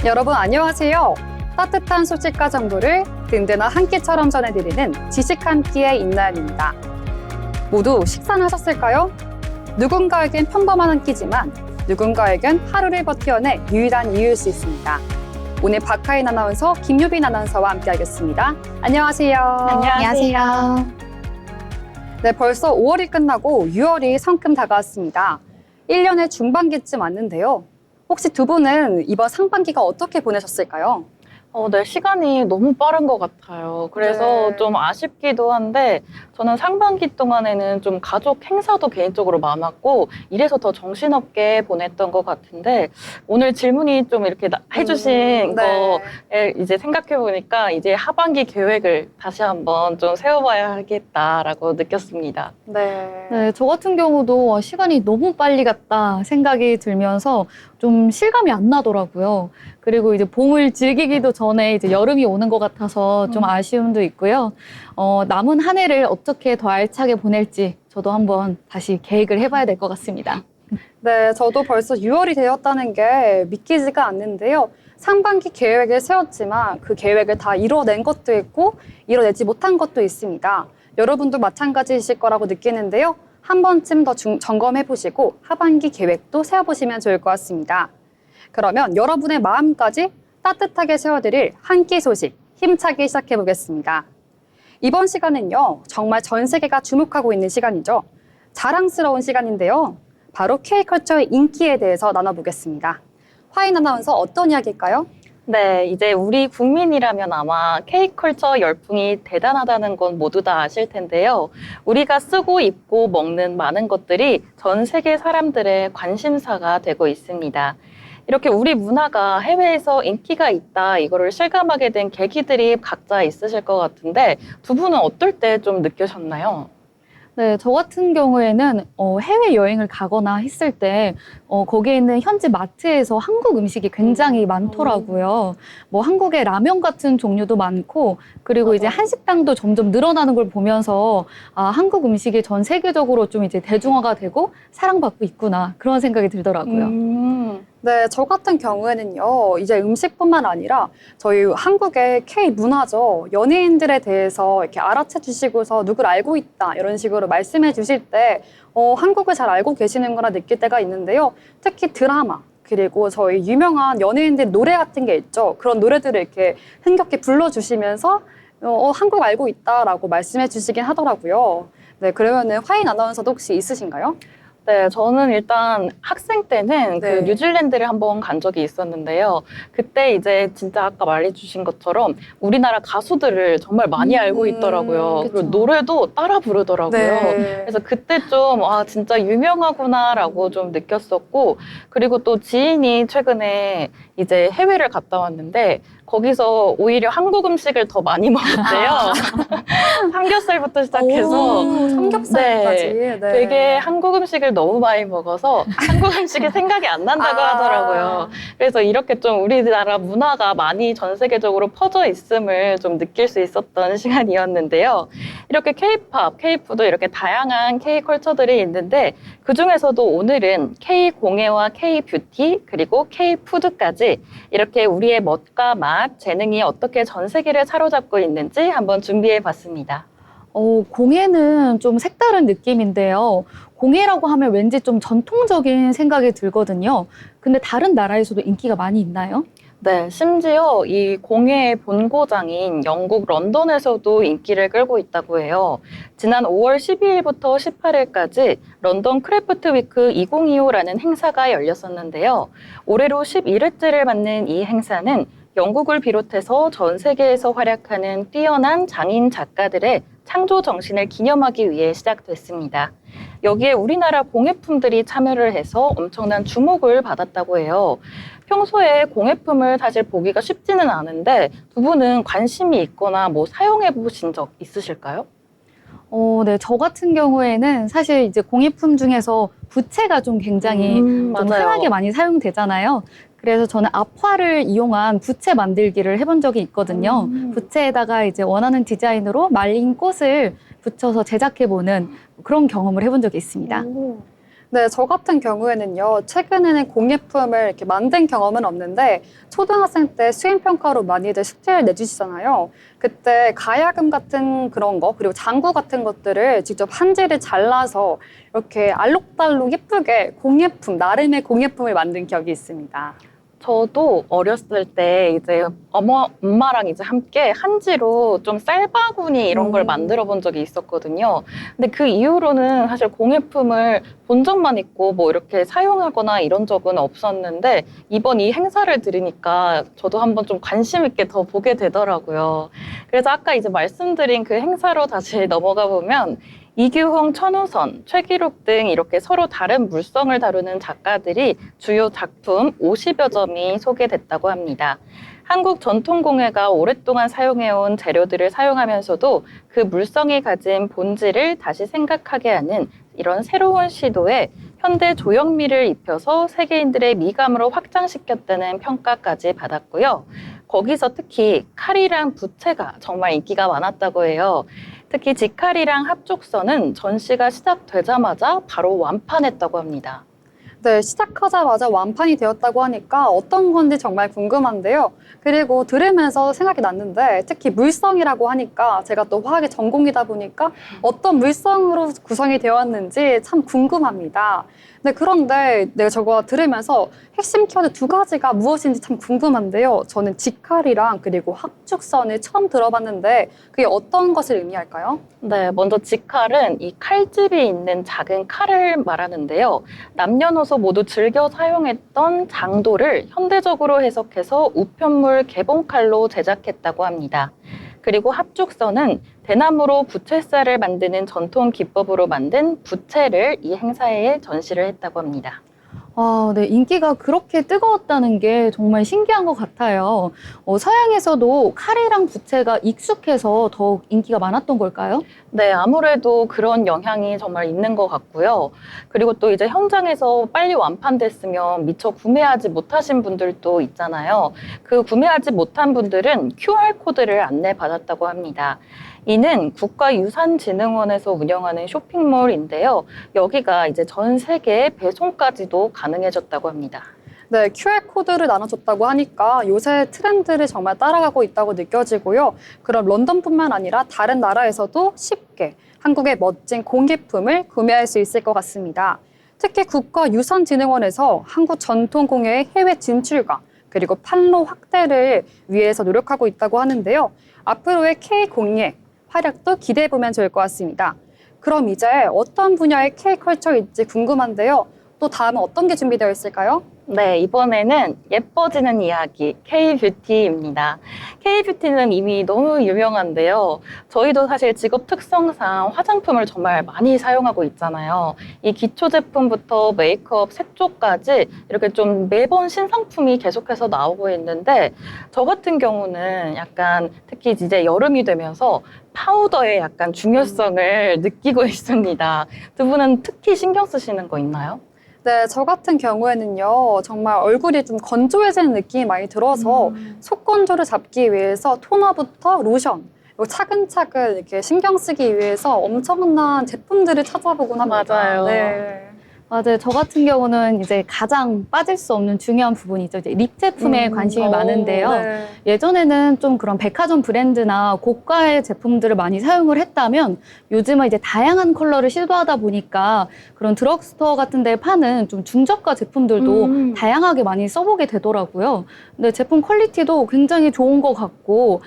여러분 안녕하세요. 따뜻한 소식과 정보를 든든한 한 끼처럼 전해드리는 지식 한 끼의 임나연입니다. 모두 식사는 하셨을까요? 누군가에겐 평범한 한 끼지만 누군가에겐 하루를 버텨내 유일한 이유일 수 있습니다. 오늘 박하인 아나운서, 김유빈 아나운서와 함께하겠습니다. 안녕하세요. 안녕하세요. 네, 벌써 5월이 끝나고 6월이 성큼 다가왔습니다. 1년의 중반기쯤 왔는데요. 혹시 두 분은 이번 상반기가 어떻게 보내셨을까요? 네, 시간이 너무 빠른 것 같아요. 그래서 네. 좀 아쉽기도 한데 저는 상반기 동안에는 좀 가족 행사도 개인적으로 많았고 이래서 더 정신없게 보냈던 것 같은데 오늘 질문이 좀 이렇게 해주신 거에 이제 생각해보니까 이제 하반기 계획을 다시 한번 좀 세워봐야 하겠다라고 느꼈습니다. 네, 저 같은 경우도 시간이 너무 빨리 갔다 생각이 들면서 좀 실감이 안 나더라고요. 그리고 이제 봄을 즐기기도 전에 이제 여름이 오는 것 같아서 좀 아쉬움도 있고요. 남은 한 해를 어떻게 더 알차게 보낼지 저도 한번 다시 계획을 해봐야 될 것 같습니다. 네, 저도 벌써 6월이 되었다는 게 믿기지가 않는데요. 상반기 계획을 세웠지만 그 계획을 다 이뤄낸 것도 있고 이뤄내지 못한 것도 있습니다. 여러분도 마찬가지이실 거라고 느끼는데요. 한 번쯤 더 점검해보시고 하반기 계획도 세워보시면 좋을 것 같습니다. 그러면 여러분의 마음까지 따뜻하게 세워드릴 한 끼 소식 힘차게 시작해보겠습니다. 이번 시간은요, 정말 전 세계가 주목하고 있는 시간이죠. 자랑스러운 시간인데요. 바로 K컬처의 인기에 대해서 나눠보겠습니다. 화인 아나운서 어떤 이야기일까요? 네, 이제 우리 국민이라면 아마 K컬처 열풍이 대단하다는 건 모두 다 아실 텐데요. 우리가 쓰고 입고 먹는 많은 것들이 전 세계 사람들의 관심사가 되고 있습니다. 이렇게 우리 문화가 해외에서 인기가 있다, 이거를 실감하게 된 계기들이 각자 있으실 것 같은데 두 분은 어떨 때 좀 느끼셨나요? 네, 저 같은 경우에는 해외여행을 가거나 했을 때 거기에 있는 현지 마트에서 한국 음식이 굉장히 많더라고요. 뭐 한국의 라면 같은 종류도 많고 그리고 이제 한식당도 점점 늘어나는 걸 보면서 한국 음식이 전 세계적으로 좀 이제 대중화가 되고 사랑받고 있구나 그런 생각이 들더라고요. 네, 저 같은 경우에는요, 이제 음식뿐만 아니라 저희 한국의 K 문화죠. 연예인들에 대해서 이렇게 알아채 주시고서 누굴 알고 있다, 이런 식으로 말씀해 주실 때, 한국을 잘 알고 계시는구나 느낄 때가 있는데요. 특히 드라마, 그리고 저희 유명한 연예인들 노래 같은 게 있죠. 그런 노래들을 이렇게 흥겹게 불러주시면서, 한국 알고 있다라고 말씀해 주시긴 하더라고요. 네, 그러면은 화인 아나운서도 혹시 있으신가요? 네, 저는 일단 학생 때는 네. 그 뉴질랜드를 한번 간 적이 있었는데요. 그때 이제 진짜 아까 말해주신 것처럼 우리나라 가수들을 정말 많이 알고 있더라고요. 그쵸. 그리고 노래도 따라 부르더라고요. 네. 그래서 그때 좀, 진짜 유명하구나라고 좀 느꼈었고, 그리고 또 지인이 최근에 이제 해외를 갔다 왔는데, 거기서 오히려 한국 음식을 더 많이 먹었대요. 삼겹살부터 시작해서. 삼겹살까지. 네. 되게 한국 음식을 너무 많이 먹어서 한국 음식이 생각이 안 난다고 하더라고요. 그래서 이렇게 좀 우리나라 문화가 많이 전 세계적으로 퍼져 있음을 좀 느낄 수 있었던 시간이었는데요. 이렇게 K-팝, K-푸드 이렇게 다양한 K-컬처들이 있는데 그중에서도 오늘은 K-공예와 K-뷰티 그리고 K-푸드까지 이렇게 우리의 멋과 맛, 재능이 어떻게 전 세계를 사로잡고 있는지 한번 준비해봤습니다. 공예는 좀 색다른 느낌인데요. 공예라고 하면 왠지 좀 전통적인 생각이 들거든요. 근데 다른 나라에서도 인기가 많이 있나요? 네, 심지어 이 공예의 본고장인 영국 런던에서도 인기를 끌고 있다고 해요. 지난 5월 12일부터 18일까지 런던 크래프트 위크 2025라는 행사가 열렸었는데요. 올해로 11회째를 맞는 이 행사는 영국을 비롯해서 전 세계에서 활약하는 뛰어난 장인 작가들의 창조 정신을 기념하기 위해 시작됐습니다. 여기에 우리나라 공예품들이 참여를 해서 엄청난 주목을 받았다고 해요. 평소에 공예품을 사실 보기가 쉽지는 않은데 두 분은 관심이 있거나 뭐 사용해 보신 적 있으실까요? 네, 저 같은 경우에는 사실 이제 공예품 중에서 부채가 좀 굉장히 좀 맞아요. 흔하게 많이 사용되잖아요. 그래서 저는 압화를 이용한 부채 만들기를 해본 적이 있거든요. 부채에다가 이제 원하는 디자인으로 말린 꽃을 붙여서 제작해보는 그런 경험을 해본 적이 있습니다. 네, 저 같은 경우에는요, 최근에는 공예품을 이렇게 만든 경험은 없는데, 초등학생 때 수행평가로 많이들 숙제를 내주시잖아요. 그때 가야금 같은 그런 거, 그리고 장구 같은 것들을 직접 한지를 잘라서 이렇게 알록달록 예쁘게 공예품, 나름의 공예품을 만든 기억이 있습니다. 저도 어렸을 때 이제 엄마랑 이제 함께 한지로 좀 쌀바구니 이런 걸 만들어 본 적이 있었거든요. 근데 그 이후로는 사실 공예품을 본 적만 있고 뭐 이렇게 사용하거나 이런 적은 없었는데 이번 이 행사를 들으니까 저도 한번 좀 관심 있게 더 보게 되더라고요. 그래서 아까 이제 말씀드린 그 행사로 다시 넘어가 보면 이규홍, 천우선, 최기록 등 이렇게 서로 다른 물성을 다루는 작가들이 주요 작품 50여 점이 소개됐다고 합니다. 한국 전통공예가 오랫동안 사용해온 재료들을 사용하면서도 그 물성이 가진 본질을 다시 생각하게 하는 이런 새로운 시도에 현대 조형미를 입혀서 세계인들의 미감으로 확장시켰다는 평가까지 받았고요. 거기서 특히 칼이랑 부채가 정말 인기가 많았다고 해요. 특히 직칼이랑 합죽선은 전시가 시작되자마자 바로 완판했다고 합니다. 네, 시작하자마자 완판이 되었다고 하니까 어떤 건지 정말 궁금한데요. 그리고 들으면서 생각이 났는데 특히 물성이라고 하니까 제가 또 화학의 전공이다 보니까 어떤 물성으로 구성이 되었는지 참 궁금합니다. 네, 그런데 내가 저거 들으면서 핵심 키워드 두 가지가 무엇인지 참 궁금한데요. 저는 직칼이랑 그리고 합죽선을 처음 들어봤는데 그게 어떤 것을 의미할까요? 네, 먼저 직칼은 이 칼집이 있는 작은 칼을 말하는데요. 남녀노소 모두 즐겨 사용했던 장도를 현대적으로 해석해서 우편물 개봉칼로 제작했다고 합니다. 그리고 합죽선은 대나무로 부채살을 만드는 전통 기법으로 만든 부채를 이 행사에 전시를 했다고 합니다. 아, 네. 인기가 그렇게 뜨거웠다는 게 정말 신기한 것 같아요. 서양에서도 칼이랑 부채가 익숙해서 더욱 인기가 많았던 걸까요? 네, 아무래도 그런 영향이 정말 있는 것 같고요. 그리고 또 이제 현장에서 빨리 완판됐으면 미처 구매하지 못하신 분들도 있잖아요. 그 구매하지 못한 분들은 QR코드를 안내받았다고 합니다. 이는 국가유산진흥원에서 운영하는 쇼핑몰인데요. 여기가 이제 전 세계 배송까지도 가능해졌다고 합니다. 네, QR코드를 나눠줬다고 하니까 요새 트렌드를 정말 따라가고 있다고 느껴지고요. 그럼 런던뿐만 아니라 다른 나라에서도 쉽게 한국의 멋진 공예품을 구매할 수 있을 것 같습니다. 특히 국가유산진흥원에서 한국 전통공예의 해외 진출과 그리고 판로 확대를 위해서 노력하고 있다고 하는데요. 앞으로의 K공예 활약도 기대해보면 좋을 것 같습니다. 그럼 이제 어떤 분야의 K컬처일지 궁금한데요. 또 다음은 어떤 게 준비되어 있을까요? 네, 이번에는 예뻐지는 이야기, K뷰티입니다. K뷰티는 이미 너무 유명한데요. 저희도 사실 직업 특성상 화장품을 정말 많이 사용하고 있잖아요. 이 기초 제품부터 메이크업, 색조까지 이렇게 좀 매번 신상품이 계속해서 나오고 있는데 저 같은 경우는 약간 특히 이제 여름이 되면서 파우더의 약간 중요성을 느끼고 있습니다. 두 분은 특히 신경 쓰시는 거 있나요? 네, 저 같은 경우에는요, 정말 얼굴이 좀 건조해지는 느낌이 많이 들어서 속건조를 잡기 위해서 토너부터 로션, 그리고 차근차근 이렇게 신경 쓰기 위해서 엄청난 제품들을 찾아보곤 합니다. 맞아요. 네. 맞아요. 저 같은 경우는 이제 가장 빠질 수 없는 중요한 부분이죠. 이제 립 제품에 관심이 많은데요. 네. 예전에는 좀 그런 백화점 브랜드나 고가의 제품들을 많이 사용을 했다면 요즘은 이제 다양한 컬러를 시도하다 보니까 그런 드럭스토어 같은 데 파는 좀 중저가 제품들도 다양하게 많이 써보게 되더라고요. 근데 제품 퀄리티도 굉장히 좋은 것 같고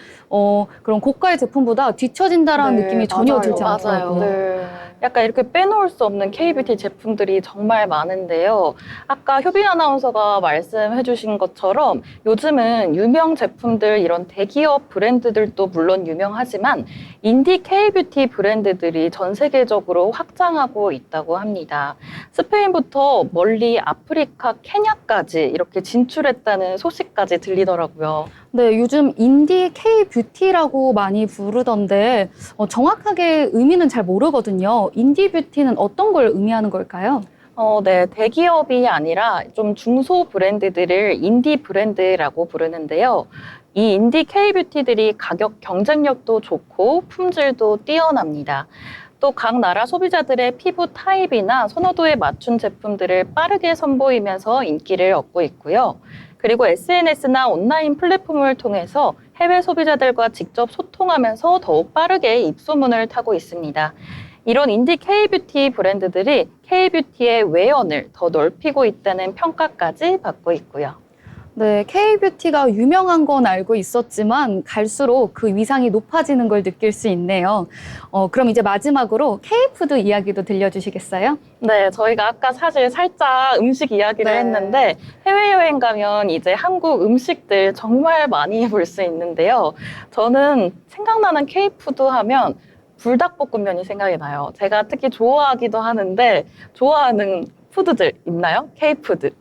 그런 고가의 제품보다 뒤처진다라는 네, 느낌이 전혀 맞아요. 들지 맞아요. 않더라고요. 네. 약간 이렇게 빼놓을 수 없는 K뷰티 제품들이 정말 많은데요. 아까 효빈 아나운서가 말씀해 주신 것처럼 요즘은 유명 제품들, 이런 대기업 브랜드들도 물론 유명하지만 인디 K뷰티 브랜드들이 전 세계적으로 확장하고 있다고 합니다. 스페인부터 멀리 아프리카, 케냐까지 이렇게 진출했다는 소식까지 들리더라고요. 네, 요즘 인디 K뷰티라고 많이 부르던데 정확하게 의미는 잘 모르거든요. 인디 뷰티는 어떤 걸 의미하는 걸까요? 네, 대기업이 아니라 좀 중소 브랜드들을 인디 브랜드라고 부르는데요. 이 인디 K뷰티들이 가격 경쟁력도 좋고 품질도 뛰어납니다. 또 각 나라 소비자들의 피부 타입이나 선호도에 맞춘 제품들을 빠르게 선보이면서 인기를 얻고 있고요. 그리고 SNS나 온라인 플랫폼을 통해서 해외 소비자들과 직접 소통하면서 더욱 빠르게 입소문을 타고 있습니다. 이런 인디 K-뷰티 브랜드들이 K-뷰티의 외연을 더 넓히고 있다는 평가까지 받고 있고요. 네, K-뷰티가 유명한 건 알고 있었지만 갈수록 그 위상이 높아지는 걸 느낄 수 있네요. 그럼 이제 마지막으로 K-푸드 이야기도 들려주시겠어요? 네, 저희가 아까 사실 살짝 음식 이야기를 네. 했는데 해외여행 가면 이제 한국 음식들 정말 많이 볼 수 있는데요. 저는 생각나는 K-푸드 하면 불닭볶음면이 생각이 나요. 제가 특히 좋아하기도 하는데 좋아하는 푸드들 있나요? K-푸드.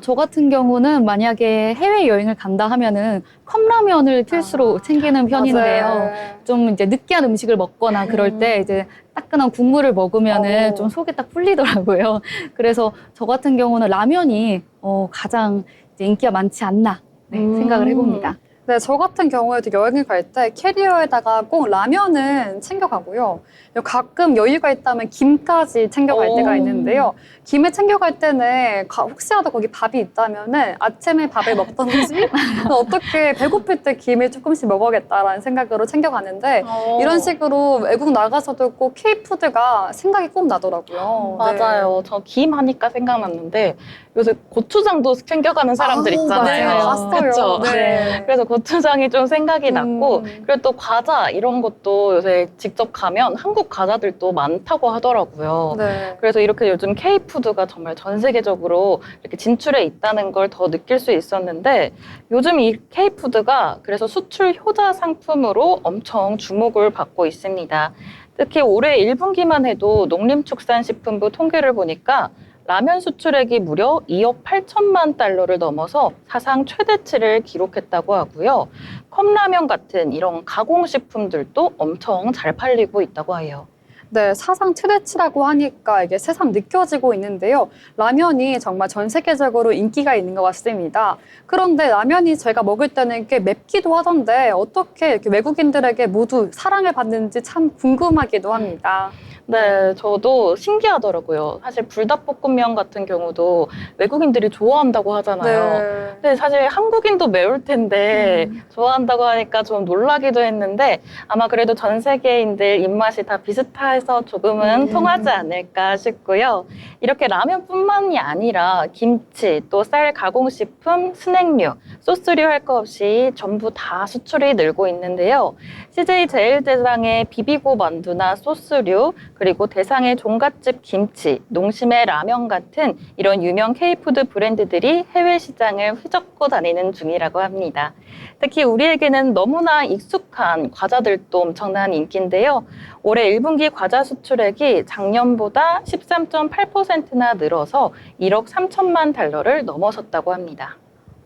저 같은 경우는 만약에 해외여행을 간다 하면은 컵라면을 필수로 챙기는 편인데요. 맞아요. 좀 이제 느끼한 음식을 먹거나 그럴 때 이제 따끈한 국물을 먹으면은 좀 속이 딱 풀리더라고요. 그래서 저 같은 경우는 라면이 가장 이제 인기가 많지 않나 생각을 해봅니다. 네, 저 같은 경우에도 여행을 갈 때 캐리어에다가 꼭 라면은 챙겨가고요. 가끔 여유가 있다면 김까지 챙겨갈 때가 있는데요. 김을 챙겨갈 때는 혹시라도 거기 밥이 있다면은 아침에 밥을 먹던지 어떻게 배고플 때 김을 조금씩 먹어야겠다라는 생각으로 챙겨가는데 이런 식으로 외국 나가서도 꼭 K-푸드가 생각이 꼭 나더라고요. 네. 맞아요. 저 김 하니까 생각났는데 요새 고추장도 챙겨가는 사람들 있잖아요. 맞아요. 봤어요. 그렇죠? 네. 그래서 고추장이 좀 생각이 났고 그리고 또 과자 이런 것도 요새 직접 가면 한국 과자들도 많다고 하더라고요. 네. 그래서 이렇게 요즘 K-푸드가 정말 전 세계적으로 이렇게 진출해 있다는 걸 더 느낄 수 있었는데 요즘 이 K-푸드가 그래서 수출 효자 상품으로 엄청 주목을 받고 있습니다. 특히 올해 1분기만 해도 농림축산식품부 통계를 보니까 라면 수출액이 무려 2억 8천만 달러를 넘어서 사상 최대치를 기록했다고 하고요. 컵라면 같은 이런 가공식품들도 엄청 잘 팔리고 있다고 해요. 네, 사상 최대치라고 하니까 이게 새삼 느껴지고 있는데요. 라면이 정말 전 세계적으로 인기가 있는 것 같습니다. 그런데 라면이 저희가 먹을 때는 꽤 맵기도 하던데 어떻게 이렇게 외국인들에게 모두 사랑을 받는지 참 궁금하기도 합니다. 네, 저도 신기하더라고요. 사실 불닭볶음면 같은 경우도 외국인들이 좋아한다고 하잖아요. 네. 근데 사실 한국인도 매울 텐데 좋아한다고 하니까 좀 놀라기도 했는데 아마 그래도 전 세계인들 입맛이 다 비슷해서 조금은 통하지 않을까 싶고요. 이렇게 라면뿐만이 아니라 김치, 또 쌀 가공식품, 스낵류, 소스류 할 거 없이 전부 다 수출이 늘고 있는데요. CJ 제일대상의 비비고 만두나 소스류, 그리고 대상의 종갓집 김치, 농심의 라면 같은 이런 유명 K-푸드 브랜드들이 해외 시장을 휘젓고 다니는 중이라고 합니다. 특히 우리에게는 너무나 익숙한 과자들도 엄청난 인기인데요. 올해 1분기 과자 수출액이 작년보다 13.8%나 늘어서 1억 3천만 달러를 넘어섰다고 합니다.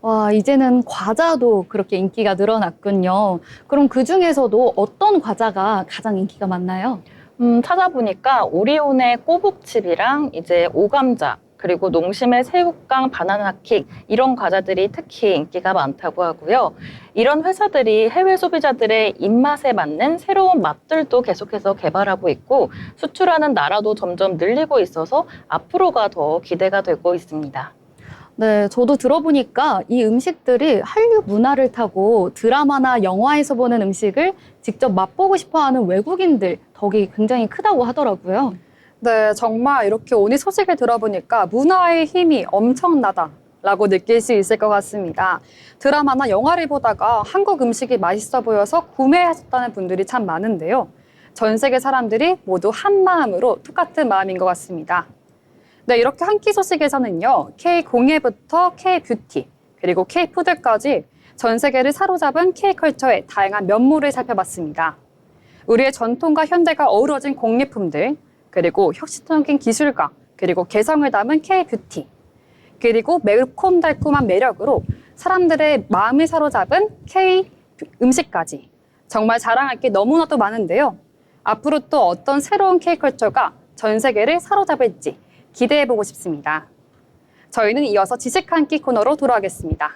와, 이제는 과자도 그렇게 인기가 늘어났군요. 그럼 그 중에서도 어떤 과자가 가장 인기가 많나요? 찾아보니까 오리온의 꼬북칩이랑 이제 오감자, 그리고 농심의 새우깡 바나나킥 이런 과자들이 특히 인기가 많다고 하고요. 이런 회사들이 해외 소비자들의 입맛에 맞는 새로운 맛들도 계속해서 개발하고 있고 수출하는 나라도 점점 늘리고 있어서 앞으로가 더 기대가 되고 있습니다. 네, 저도 들어보니까 이 음식들이 한류 문화를 타고 드라마나 영화에서 보는 음식을 직접 맛보고 싶어하는 외국인들 덕이 굉장히 크다고 하더라고요. 네, 정말 이렇게 오늘 소식을 들어보니까 문화의 힘이 엄청나다라고 느낄 수 있을 것 같습니다. 드라마나 영화를 보다가 한국 음식이 맛있어 보여서 구매하셨다는 분들이 참 많은데요. 전 세계 사람들이 모두 한 마음으로 똑같은 마음인 것 같습니다. 네, 이렇게 한 끼 소식에서는요, K-공예부터 K-뷰티, 그리고 K-푸드까지 전 세계를 사로잡은 K-컬처의 다양한 면모를 살펴봤습니다. 우리의 전통과 현대가 어우러진 공예품들, 그리고 혁신적인 기술과 그리고 개성을 담은 K-뷰티, 그리고 매콤달콤한 매력으로 사람들의 마음을 사로잡은 K-음식까지 정말 자랑할 게 너무나도 많은데요. 앞으로 또 어떤 새로운 K-컬처가 전 세계를 사로잡을지 기대해보고 싶습니다. 저희는 이어서 지식 한 끼 코너로 돌아가겠습니다.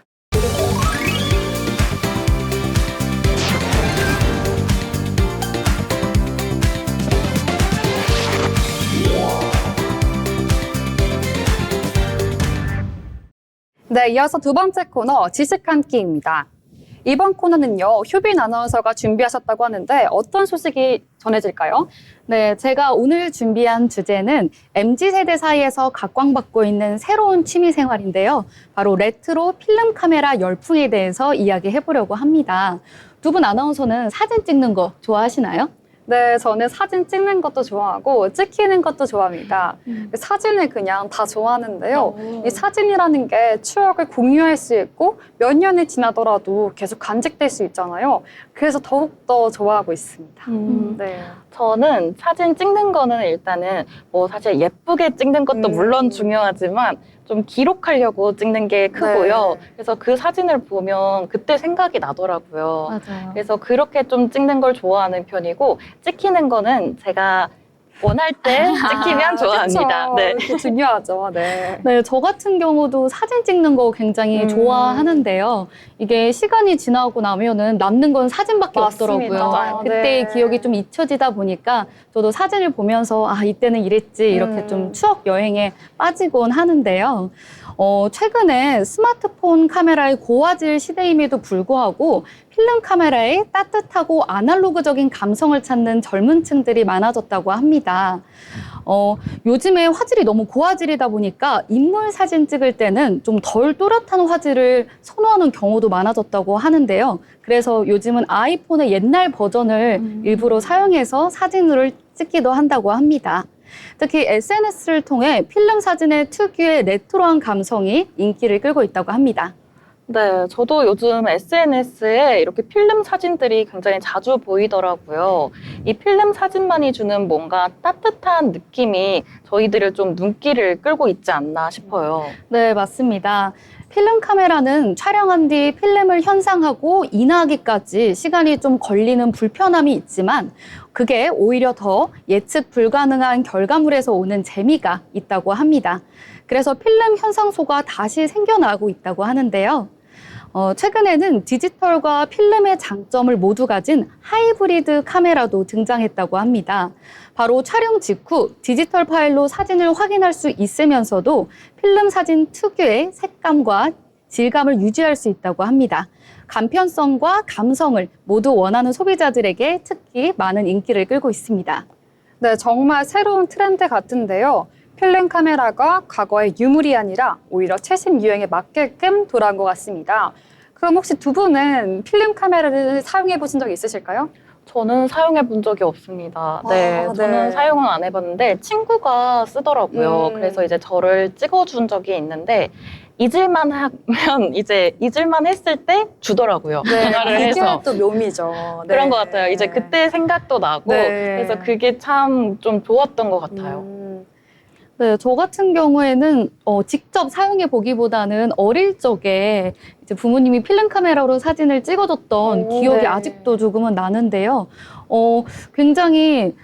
네, 이어서 두 번째 코너 지식 한 끼입니다. 이번 코너는요, 효빈 아나운서가 준비하셨다고 하는데 어떤 소식이 전해질까요? 네, 제가 오늘 준비한 주제는 MZ세대 사이에서 각광받고 있는 새로운 취미 생활인데요. 바로 레트로 필름 카메라 열풍에 대해서 이야기해보려고 합니다. 두 분 아나운서는 사진 찍는 거 좋아하시나요? 네, 저는 사진 찍는 것도 좋아하고 찍히는 것도 좋아합니다. 사진을 그냥 다 좋아하는데요. 이 사진이라는 게 추억을 공유할 수 있고 몇 년이 지나더라도 계속 간직될 수 있잖아요. 그래서 더욱더 좋아하고 있습니다. 네. 저는 사진 찍는 거는 일단은 뭐 사실 예쁘게 찍는 것도 물론 중요하지만 좀 기록하려고 찍는 게 크고요. 네. 그래서 그 사진을 보면 그때 생각이 나더라고요. 맞아요. 그래서 그렇게 좀 찍는 걸 좋아하는 편이고 찍히는 거는 제가 원할 때 찍히면 좋아합니다. 그쵸. 네. 그게 중요하죠. 네. 네, 저 같은 경우도 사진 찍는 거 굉장히 좋아하는데요. 이게 시간이 지나고 나면은 남는 건 사진밖에 맞습니다. 없더라고요. 맞아요. 그때의 네. 기억이 좀 잊혀지다 보니까 저도 사진을 보면서 아, 이때는 이랬지 이렇게 좀 추억 여행에 빠지곤 하는데요. 최근에 스마트폰 카메라의 고화질 시대임에도 불구하고 필름 카메라의 따뜻하고 아날로그적인 감성을 찾는 젊은 층들이 많아졌다고 합니다. 요즘에 화질이 너무 고화질이다 보니까 인물 사진 찍을 때는 좀 덜 또렷한 화질을 선호하는 경우도 많아졌다고 하는데요. 그래서 요즘은 아이폰의 옛날 버전을 일부러 사용해서 사진을 찍기도 한다고 합니다. 특히 SNS를 통해 필름 사진의 특유의 레트로한 감성이 인기를 끌고 있다고 합니다. 네, 저도 요즘 SNS에 이렇게 필름 사진들이 굉장히 자주 보이더라고요. 이 필름 사진만이 주는 뭔가 따뜻한 느낌이 저희들을 좀 눈길을 끌고 있지 않나 싶어요. 네, 맞습니다. 필름 카메라는 촬영한 뒤 필름을 현상하고 인화하기까지 시간이 좀 걸리는 불편함이 있지만 그게 오히려 더 예측 불가능한 결과물에서 오는 재미가 있다고 합니다. 그래서 필름 현상소가 다시 생겨나고 있다고 하는데요. 최근에는 디지털과 필름의 장점을 모두 가진 하이브리드 카메라도 등장했다고 합니다. 바로 촬영 직후 디지털 파일로 사진을 확인할 수 있으면서도 필름 사진 특유의 색감과 질감을 유지할 수 있다고 합니다. 간편성과 감성을 모두 원하는 소비자들에게 특히 많은 인기를 끌고 있습니다. 네, 정말 새로운 트렌드 같은데요. 필름 카메라가 과거의 유물이 아니라 오히려 최신 유행에 맞게끔 돌아온 것 같습니다. 그럼 혹시 두 분은 필름 카메라를 사용해 보신 적 있으실까요? 저는 사용해 본 적이 없습니다. 네, 아, 저는 네. 사용은 안 해봤는데 친구가 쓰더라고요. 그래서 이제 저를 찍어준 적이 있는데 잊을만 하면 이제 잊을만 했을 때 주더라고요. 전화를 그게 해서. 또 묘미죠. 네. 그런 것 같아요. 이제 그때 생각도 나고 네. 그래서 그게 참 좀 좋았던 것 같아요. 네, 저 같은 경우에는 직접 사용해 보기보다는 어릴 적에 이제 부모님이 필름 카메라로 사진을 찍어줬던 오, 기억이 네. 아직도 조금은 나는데요. 굉장히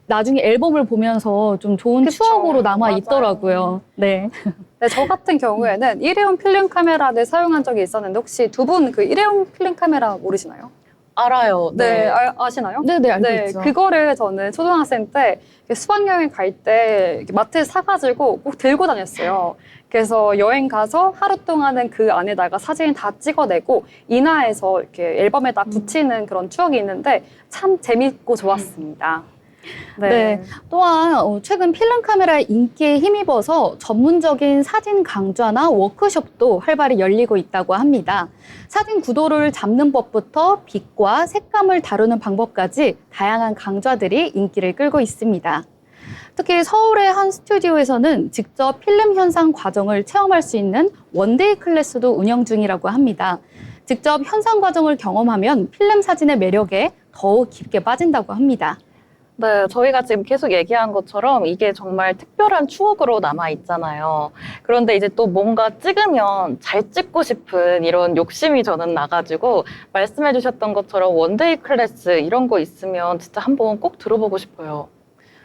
나중에 앨범을 보면서 좀 좋은 그쵸. 추억으로 남아 맞아요. 있더라고요. 네. 네, 저 같은 경우에는 일회용 필름 카메라를 사용한 적이 있었는데 혹시 두 분 그 일회용 필름 카메라 모르시나요? 알아요. 네, 아시나요? 네, 알고 네, 있죠. 그거를 저는 초등학생 때 수학여행 갈 때 마트에서 사가지고 꼭 들고 다녔어요. 그래서 여행 가서 하루 동안은 그 안에다가 사진 다 찍어내고 인화해서 이렇게 앨범에다 붙이는 그런 추억이 있는데 참 재밌고 좋았습니다. 네. 또한 최근 필름 카메라의 인기에 힘입어서 전문적인 사진 강좌나 워크숍도 활발히 열리고 있다고 합니다. 사진 구도를 잡는 법부터 빛과 색감을 다루는 방법까지 다양한 강좌들이 인기를 끌고 있습니다. 특히 서울의 한 스튜디오에서는 직접 필름 현상 과정을 체험할 수 있는 원데이 클래스도 운영 중이라고 합니다. 직접 현상 과정을 경험하면 필름 사진의 매력에 더욱 깊게 빠진다고 합니다. 네, 저희가 지금 계속 얘기한 것처럼 이게 정말 특별한 추억으로 남아 있잖아요. 그런데 이제 또 뭔가 찍으면 잘 찍고 싶은 이런 욕심이 저는 나가지고 말씀해 주셨던 것처럼 원데이 클래스 이런 거 있으면 진짜 한번 꼭 들어보고 싶어요.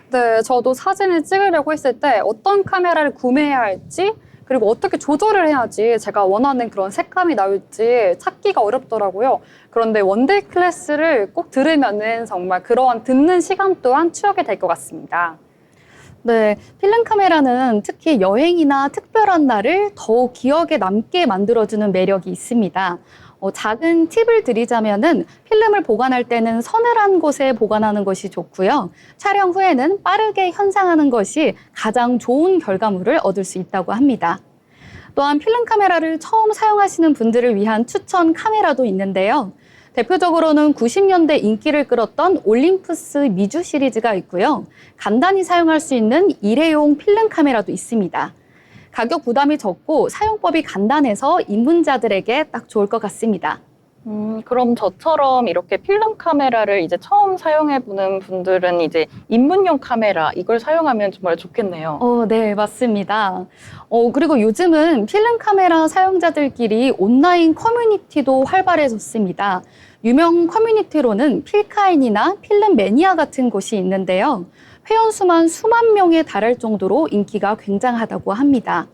네, 저도 사진을 찍으려고 했을 때 어떤 카메라를 구매해야 할지 그리고 어떻게 조절을 해야지 제가 원하는 그런 색감이 나올지 찾기가 어렵더라고요. 그런데 원데이 클래스를 꼭 들으면은 정말 그러한 듣는 시간 또한 추억이 될 것 같습니다. 네, 필름 카메라는 특히 여행이나 특별한 날을 더욱 기억에 남게 만들어주는 매력이 있습니다. 작은 팁을 드리자면은 필름을 보관할 때는 서늘한 곳에 보관하는 것이 좋고요. 촬영 후에는 빠르게 현상하는 것이 가장 좋은 결과물을 얻을 수 있다고 합니다. 또한 필름 카메라를 처음 사용하시는 분들을 위한 추천 카메라도 있는데요. 대표적으로는 90년대 인기를 끌었던 올림푸스 미주 시리즈가 있고요. 간단히 사용할 수 있는 일회용 필름 카메라도 있습니다. 가격 부담이 적고 사용법이 간단해서 입문자들에게 딱 좋을 것 같습니다. 그럼 저처럼 이렇게 필름 카메라를 이제 처음 사용해보는 분들은 이제 입문용 카메라 이걸 사용하면 정말 좋겠네요. 네, 맞습니다. 그리고 요즘은 필름 카메라 사용자들끼리 온라인 커뮤니티도 활발해졌습니다. 유명 커뮤니티로는 필카인이나 필름 매니아 같은 곳이 있는데요. 회원수만 수만 명에 달할 정도로 인기가 굉장하다고 합니다.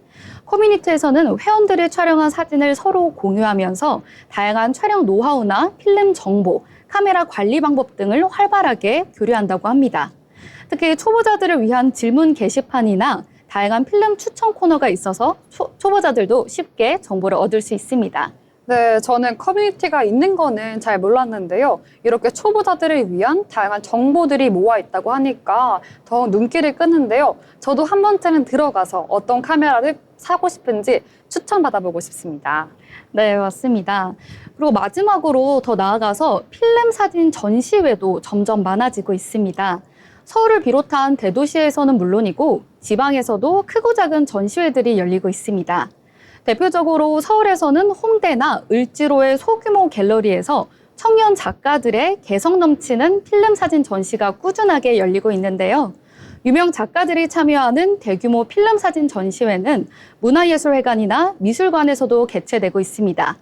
커뮤니티에서는 회원들이 촬영한 사진을 서로 공유하면서 다양한 촬영 노하우나 필름 정보, 카메라 관리 방법 등을 활발하게 교류한다고 합니다. 특히 초보자들을 위한 질문 게시판이나 다양한 필름 추천 코너가 있어서 초보자들도 쉽게 정보를 얻을 수 있습니다. 네, 저는 커뮤니티가 있는 거는 잘 몰랐는데요. 이렇게 초보자들을 위한 다양한 정보들이 모아 있다고 하니까 더욱 눈길을 끄는데요. 저도 한 번쯤은 들어가서 어떤 카메라를 사고 싶은지 추천받아보고 싶습니다. 네, 맞습니다. 그리고 마지막으로 더 나아가서 필름 사진 전시회도 점점 많아지고 있습니다. 서울을 비롯한 대도시에서는 물론이고 지방에서도 크고 작은 전시회들이 열리고 있습니다. 대표적으로 서울에서는 홍대나 을지로의 소규모 갤러리에서 청년 작가들의 개성 넘치는 필름 사진 전시가 꾸준하게 열리고 있는데요. 유명 작가들이 참여하는 대규모 필름 사진 전시회는 문화예술회관이나 미술관에서도 개최되고 있습니다.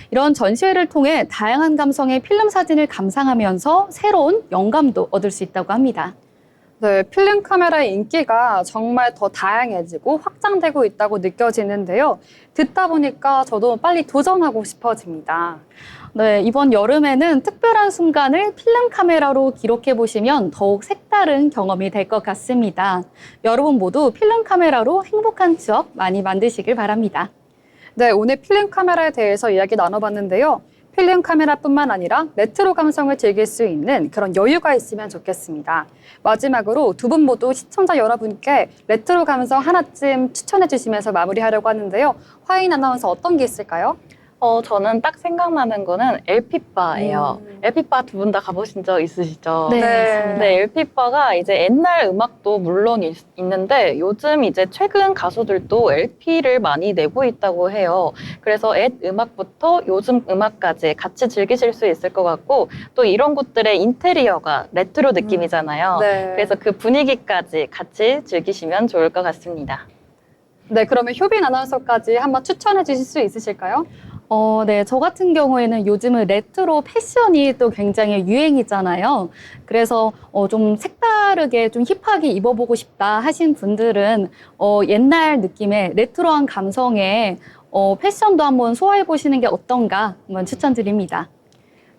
이런 전시회를 통해 다양한 감성의 필름 사진을 감상하면서 새로운 영감도 얻을 수 있다고 합니다. 네, 필름 카메라의 인기가 정말 더 다양해지고 확장되고 있다고 느껴지는데요. 듣다 보니까 저도 빨리 도전하고 싶어집니다. 네, 이번 여름에는 특별한 순간을 필름 카메라로 기록해 보시면 더욱 색다른 경험이 될 것 같습니다. 여러분 모두 필름 카메라로 행복한 추억 많이 만드시길 바랍니다. 네, 오늘 필름 카메라에 대해서 이야기 나눠봤는데요. 필름 카메라뿐만 아니라 레트로 감성을 즐길 수 있는 그런 여유가 있으면 좋겠습니다. 마지막으로 두 분 모두 시청자 여러분께 레트로 감성 하나쯤 추천해 주시면서 마무리하려고 하는데요. 화인 아나운서 어떤 게 있을까요? 저는 딱 생각나는 거는 LP바예요. LP바 두 분 다 가보신 적 있으시죠? 네, 네. 맞습니다. 네, LP바가 이제 옛날 음악도 물론 있는데 요즘 이제 최근 가수들도 LP를 많이 내고 있다고 해요. 그래서 옛 음악부터 요즘 음악까지 같이 즐기실 수 있을 것 같고 또 이런 곳들의 인테리어가 레트로 느낌이잖아요. 네. 그래서 그 분위기까지 같이 즐기시면 좋을 것 같습니다. 네, 그러면 효빈 아나운서까지 한번 추천해 주실 수 있으실까요? 네, 저 같은 경우에는 요즘은 레트로 패션이 또 굉장히 유행이잖아요. 그래서 좀 색다르게 좀 힙하게 입어보고 싶다 하신 분들은 옛날 느낌의 레트로한 감성의 패션도 한번 소화해 보시는 게 어떤가 한번 추천드립니다.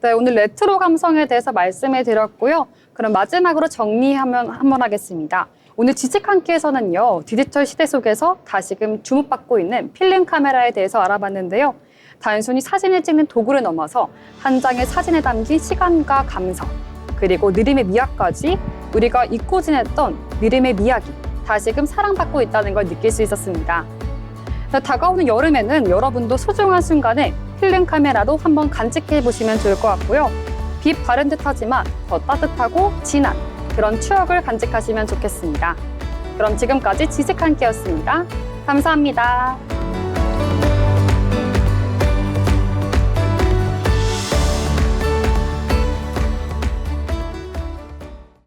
네, 오늘 레트로 감성에 대해서 말씀해 드렸고요. 그럼 마지막으로 정리하면 한번 하겠습니다. 오늘 지식 한 끼에서는요, 디지털 시대 속에서 다시금 주목받고 있는 필름 카메라에 대해서 알아봤는데요. 단순히 사진을 찍는 도구를 넘어서 한 장의 사진에 담긴 시간과 감성, 그리고 느림의 미학까지 우리가 잊고 지냈던 느림의 미학이 다시금 사랑받고 있다는 걸 느낄 수 있었습니다. 다가오는 여름에는 여러분도 소중한 순간을 필름 카메라로 한번 간직해 보시면 좋을 것 같고요. 빛 바른 듯하지만 더 따뜻하고 진한 그런 추억을 간직하시면 좋겠습니다. 그럼 지금까지 지식 한 끼였습니다. 감사합니다.